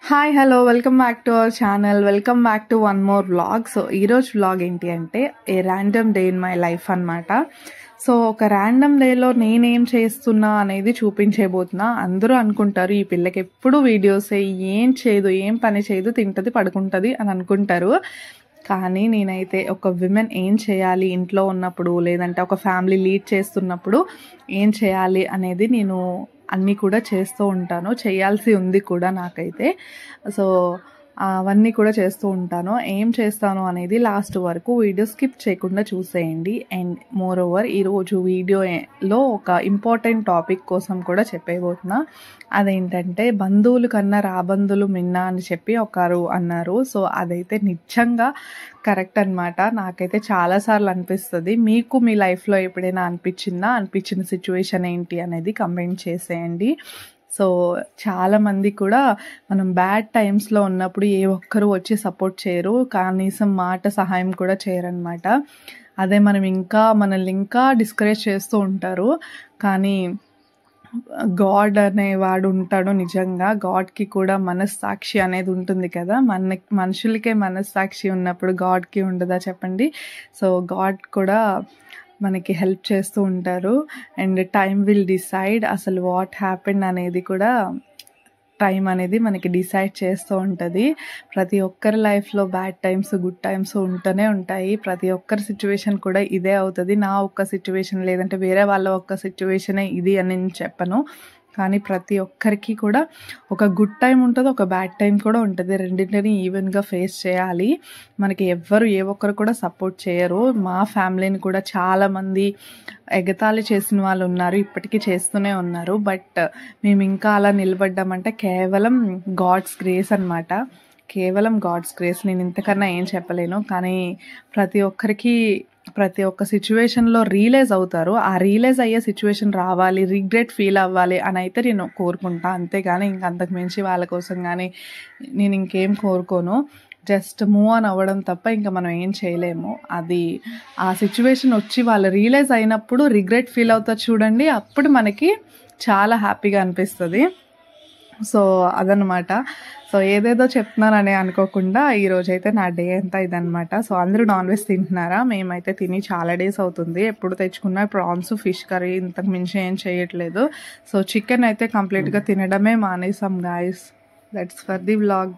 Hi hello welcome back to our channel. Welcome back to one more vlog. So ఈరోజు vlog ఏంటి అంటే ఏ random day in my life అనమాట. So ఒక random డేలో నేనేం చేస్తున్నా అనేది చూపించేబోతున్నా. అందరూ అనుకుంటారు ఈ పిల్లకి ఎప్పుడు వీడియోస్ ఏం చేయదు, ఏం పని చేయదు, తింటది పడుకుంటుంది అని అనుకుంటారు. కానీ నేనైతే ఒక విమెన్ ఏం చేయాలి ఇంట్లో ఉన్నప్పుడు, లేదంటే ఒక ఫ్యామిలీ లీడ్ చేస్తున్నప్పుడు ఏం చేయాలి అనేది నేను అన్నీ కూడా చేస్తూ ఉంటాను. చేయాల్సి ఉంది కూడా నాకైతే. సో అవన్నీ కూడా చేస్తూ ఉంటాను. ఏం చేస్తాను అనేది లాస్ట్ వరకు వీడియో స్కిప్ చేయకుండా చూసేయండి. అండ్ మోర్ ఓవర్ ఈరోజు వీడియోలో ఒక ఇంపార్టెంట్ టాపిక్ కోసం కూడా చెప్పేయబోతున్నా. అదేంటంటే బంధువుల కన్నా రాబంధువులు మిన్న అని చెప్పి ఒకరు అన్నారు. సో అదైతే నిజంగా కరెక్ట్ అనమాట. నాకైతే చాలాసార్లు అనిపిస్తుంది. మీకు మీ లైఫ్లో ఎప్పుడైనా అనిపించిన సిచ్యువేషన్ ఏంటి అనేది కమెంట్ చేసేయండి. సో చాలామంది కూడా మనం బ్యాడ్ టైమ్స్లో ఉన్నప్పుడు ఏ ఒక్కరు వచ్చి సపోర్ట్ చేయరు, కనీసం మాట సహాయం కూడా చేయరనమాట. అదే మనల్ని ఇంకా డిస్కరేజ్ చేస్తూ ఉంటారు. కానీ గాడ్ అనేవాడు ఉంటాడు. నిజంగా గాడ్కి కూడా మనస్సాక్షి అనేది ఉంటుంది కదా. మనుషులకే మనస్సాక్షి ఉన్నప్పుడు గాడ్కి ఉండదా చెప్పండి. సో గాడ్ కూడా మనకి హెల్ప్ చేస్తూ ఉంటారు. అండ్ టైం విల్ డిసైడ్ అసలు వాట్ హ్యాపెండ్ అనేది కూడా టైం అనేది మనకి డిసైడ్ చేస్తూ ఉంటుంది. ప్రతి ఒక్కరి లైఫ్లో బ్యాడ్ టైమ్స్ గుడ్ టైమ్స్ ఉంటూనే ఉంటాయి. ప్రతి ఒక్కరి సిచ్యువేషన్ కూడా ఇదే అవుతుంది. నా ఒక్క సిచ్యువేషన్ లేదంటే వేరే వాళ్ళ ఒక్క సిచ్యువేషనే ఇది అని నేను చెప్పను. కానీ ప్రతి ఒక్కరికి కూడా ఒక గుడ్ టైం ఉంటుంది, ఒక బ్యాడ్ టైం కూడా ఉంటుంది. రెండింటిని ఈవెన్గా ఫేస్ చేయాలి. మనకి ఏ ఒక్కరు కూడా సపోర్ట్ చేయరు. మా ఫ్యామిలీని కూడా చాలామంది ఎగతాళి చేసిన వాళ్ళు ఉన్నారు, ఇప్పటికీ చేస్తూనే ఉన్నారు. బట్ మేము ఇంకా అలా నిలబడ్డామంటే కేవలం గాడ్స్ గ్రేస్ అనమాట. కేవలం గాడ్స్ గ్రేస్. నేను ఇంతకన్నా ఏం చెప్పలేను. కానీ ప్రతి ఒక్క సిచ్యువేషన్లో రియలైజ్ అవుతారు. ఆ రియలైజ్ అయ్యే సిచ్యువేషన్ రావాలి, రిగ్రెట్ ఫీల్ అవ్వాలి అని అయితే నేను కోరుకుంటా. అంతేగాని అంతకు మించి వాళ్ళ కోసం కానీ నేను ఇంకేం కోరుకోను. జస్ట్ మూవ్ ఆన్ అవ్వడం తప్ప ఇంకా మనం ఏం చేయలేము. అది ఆ సిచ్యువేషన్ వచ్చి వాళ్ళు రియలైజ్ అయినప్పుడు రిగ్రెట్ ఫీల్ అవుతారు చూడండి, అప్పుడు మనకి చాలా హ్యాపీగా అనిపిస్తుంది. సో అదనమాట. సో ఏదేదో చెప్తున్నానని అనుకోకుండా ఈరోజైతే నా డే అంతా ఇదనమాట. సో అందరూ నాన్ వెజ్ తింటున్నారా? మేమైతే తిని చాలా డేస్ అవుతుంది. ఎప్పుడు తెచ్చుకున్నా ప్రాన్స్, ఫిష్ కర్రీ, ఇంతకు మించి ఏం చేయట్లేదు. సో చికెన్ అయితే కంప్లీట్గా తినడమే మానేసాం guys. That's for the vlog.